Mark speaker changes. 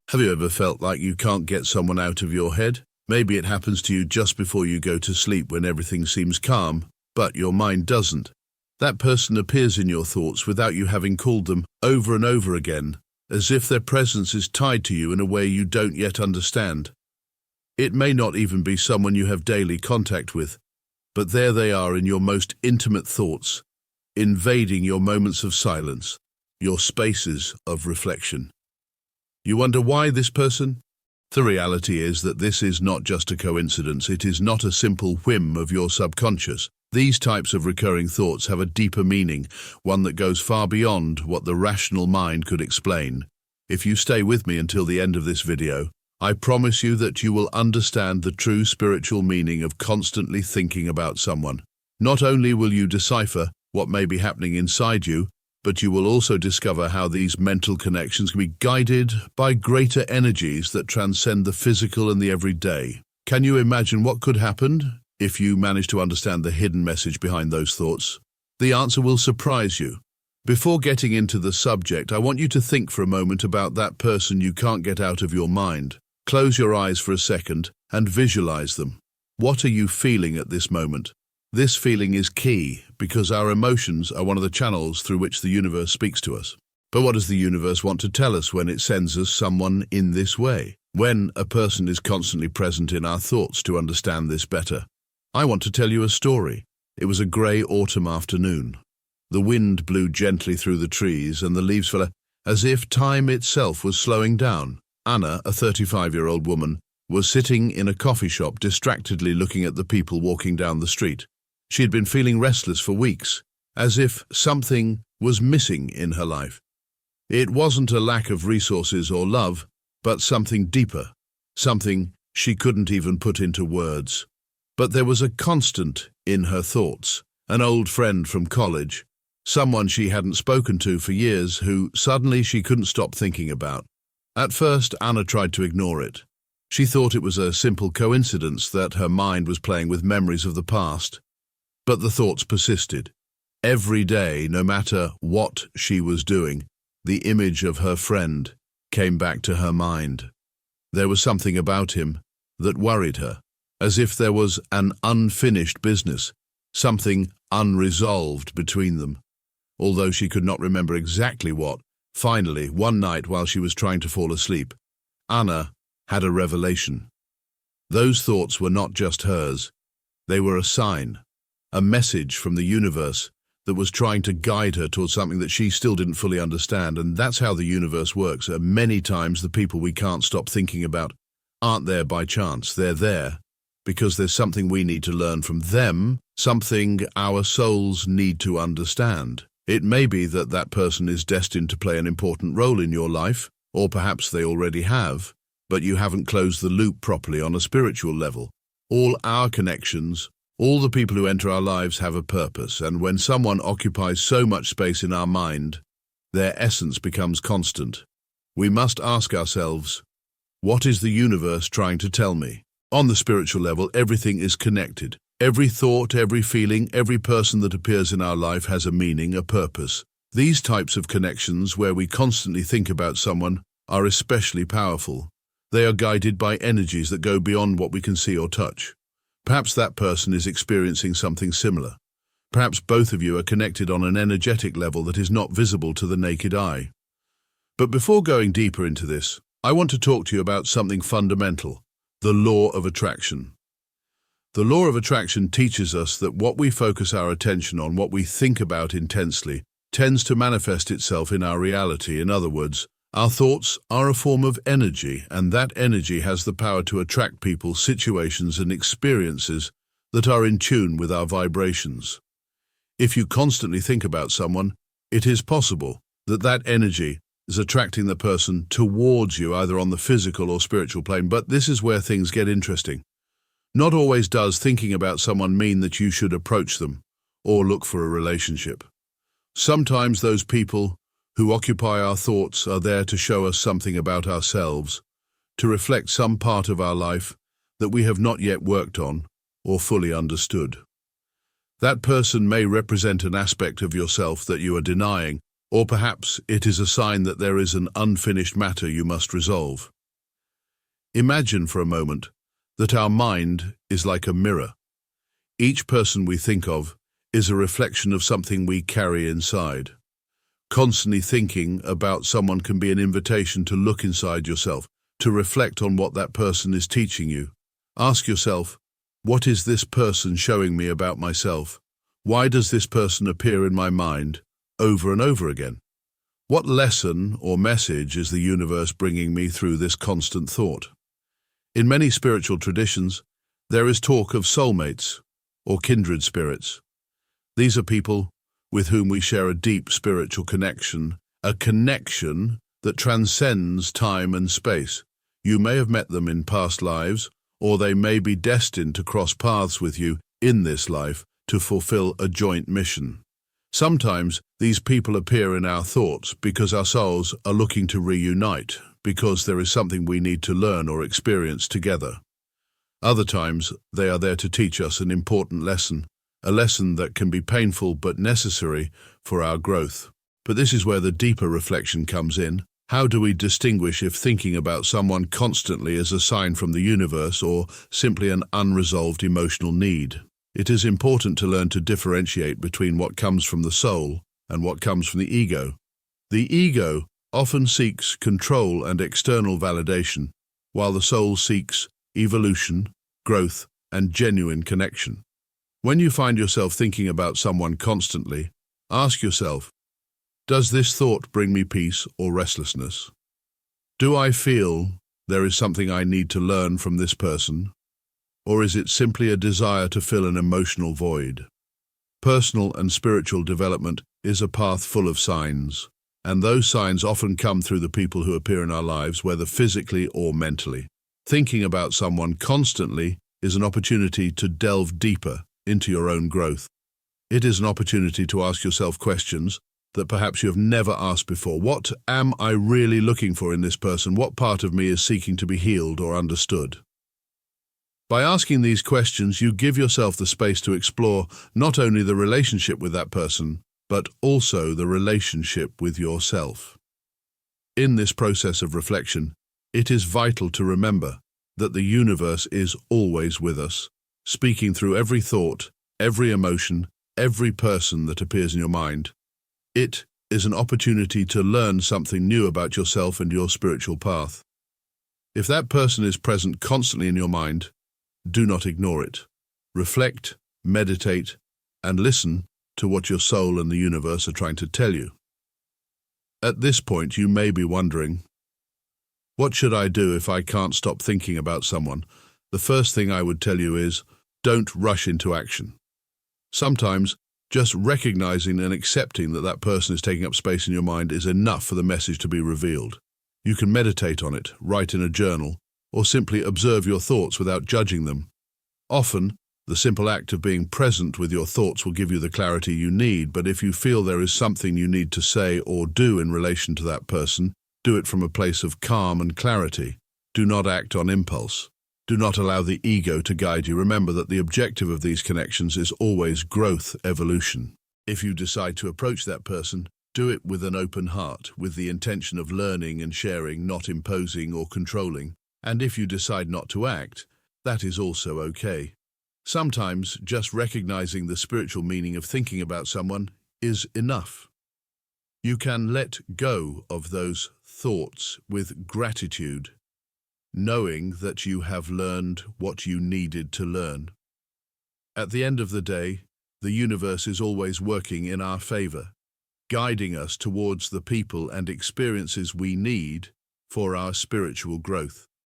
Speaker 1: Have you ever felt like you can't get someone out of your head? Maybe it happens to you just before you go to sleep when everything seems calm, but your mind doesn't. That person appears in your thoughts without you having called them over and over again, as if their presence is tied to you in a way you don't yet understand. It may not even be someone you have daily contact with, but there they are in your most intimate thoughts, invading your moments of silence, your spaces of reflection. You wonder why this person? The reality is that this is not just a coincidence. It is not a simple whim of your subconscious. These types of recurring thoughts have a deeper meaning, one that goes far beyond what the rational mind could explain. If you stay with me until the end of this video, I promise you that you will understand the true spiritual meaning of constantly thinking about someone. Not only will you decipher what may be happening inside you, but you will also discover how these mental connections can be guided by greater energies that transcend the physical and the everyday. Can you imagine what could happen if you manage to understand the hidden message behind those thoughts? The answer will surprise you. Before getting into the subject, I want you to think for a moment about that person you can't get out of your mind. Close your eyes for a second and visualize them. What are you feeling at this moment? This feeling is key because our emotions are one of the channels through which the universe speaks to us. But what does the universe want to tell us when it sends us someone in this way? When a person is constantly present in our thoughts to understand this better. I want to tell you a story. It was a grey autumn afternoon. The wind blew gently through the trees and the leaves fell as if time itself was slowing down. Anna, a 35-year-old woman, was sitting in a coffee shop distractedly looking at the people walking down the street. She had been feeling restless for weeks, as if something was missing in her life. It wasn't a lack of resources or love, but something deeper, something she couldn't even put into words. But there was a constant in her thoughts, an old friend from college, someone she hadn't spoken to for years who suddenly she couldn't stop thinking about. At first, Anna tried to ignore it. She thought it was a simple coincidence that her mind was playing with memories of the past. But the thoughts persisted. Every day, no matter what she was doing, the image of her friend came back to her mind. There was something about him that worried her, as if there was an unfinished business, something unresolved between them. Although she could not remember exactly what, finally, one night while she was trying to fall asleep, Anna had a revelation. Those thoughts were not just hers. They were a sign. A message from the universe that was trying to guide her towards something that she still didn't fully understand. And that's how the universe works. Many times the people we can't stop thinking about aren't there by chance. They're there because there's something we need to learn from them, something our souls need to understand. It may be that that person is destined to play an important role in your life, or perhaps they already have, but you haven't closed the loop properly on a spiritual level. All our connections, all the people who enter our lives have a purpose, and when someone occupies so much space in our mind, their essence becomes constant. We must ask ourselves, what is the universe trying to tell me? On the spiritual level, everything is connected. Every thought, every feeling, every person that appears in our life has a meaning, a purpose. These types of connections, where we constantly think about someone, are especially powerful. They are guided by energies that go beyond what we can see or touch. Perhaps that person is experiencing something similar. Perhaps both of you are connected on an energetic level that is not visible to the naked eye. But before going deeper into this, I want to talk to you about something fundamental, the law of attraction. The law of attraction teaches us that what we focus our attention on, what we think about intensely, tends to manifest itself in our reality. In other words, our thoughts are a form of energy, and that energy has the power to attract people, situations, and experiences that are in tune with our vibrations. If you constantly think about someone, it is possible that that energy is attracting the person towards you, either on the physical or spiritual plane. But this is where things get interesting. Not always does thinking about someone mean that you should approach them or look for a relationship. Sometimes those people who occupy our thoughts are there to show us something about ourselves, to reflect some part of our life that we have not yet worked on or fully understood. That person may represent an aspect of yourself that you are denying, or perhaps it is a sign that there is an unfinished matter you must resolve. Imagine for a moment that our mind is like a mirror. Each person we think of is a reflection of something we carry inside. Constantly thinking about someone can be an invitation to look inside yourself, to reflect on what that person is teaching you. Ask yourself, what is this person showing me about myself? Why does this person appear in my mind over and over again? What lesson or message is the universe bringing me through this constant thought? In many spiritual traditions, there is talk of soulmates or kindred spirits. These are people with whom we share a deep spiritual connection, a connection that transcends time and space. You may have met them in past lives, or they may be destined to cross paths with you in this life to fulfill a joint mission. Sometimes these people appear in our thoughts because our souls are looking to reunite, because there is something we need to learn or experience together. Other times, they are there to teach us an important lesson, a lesson that can be painful but necessary for our growth. But this is where the deeper reflection comes in. How do we distinguish if thinking about someone constantly is a sign from the universe or simply an unresolved emotional need? It is important to learn to differentiate between what comes from the soul and what comes from the ego. The ego often seeks control and external validation, while the soul seeks evolution, growth, and genuine connection. When you find yourself thinking about someone constantly, ask yourself, does this thought bring me peace or restlessness? Do I feel there is something I need to learn from this person? Or is it simply a desire to fill an emotional void? Personal and spiritual development is a path full of signs, and those signs often come through the people who appear in our lives, whether physically or mentally. Thinking about someone constantly is an opportunity to delve deeper into your own growth. It is an opportunity to ask yourself questions that perhaps you have never asked before. What am I really looking for in this person? What part of me is seeking to be healed or understood? By asking these questions, you give yourself the space to explore not only the relationship with that person, but also the relationship with yourself. In this process of reflection, it is vital to remember that the universe is always with us, speaking through every thought, every emotion, every person that appears in your mind. It is an opportunity to learn something new about yourself and your spiritual path. If that person is present constantly in your mind, do not ignore it. Reflect, meditate, and listen to what your soul and the universe are trying to tell you. At this point, you may be wondering, what should I do if I can't stop thinking about someone? The first thing I would tell you is, don't rush into action. Sometimes, just recognizing and accepting that that person is taking up space in your mind is enough for the message to be revealed. You can meditate on it, write in a journal, or simply observe your thoughts without judging them. Often, the simple act of being present with your thoughts will give you the clarity you need, but if you feel there is something you need to say or do in relation to that person, do it from a place of calm and clarity. Do not act on impulse. Do not allow the ego to guide you. Remember that the objective of these connections is always growth, evolution. If you decide to approach that person, do it with an open heart, with the intention of learning and sharing, not imposing or controlling. And if you decide not to act, that is also okay. Sometimes just recognizing the spiritual meaning of thinking about someone is enough. You can let go of those thoughts with gratitude, knowing that you have learned what you needed to learn. At the end of the day, the universe is always working in our favor, guiding us towards the people and experiences we need for our spiritual growth.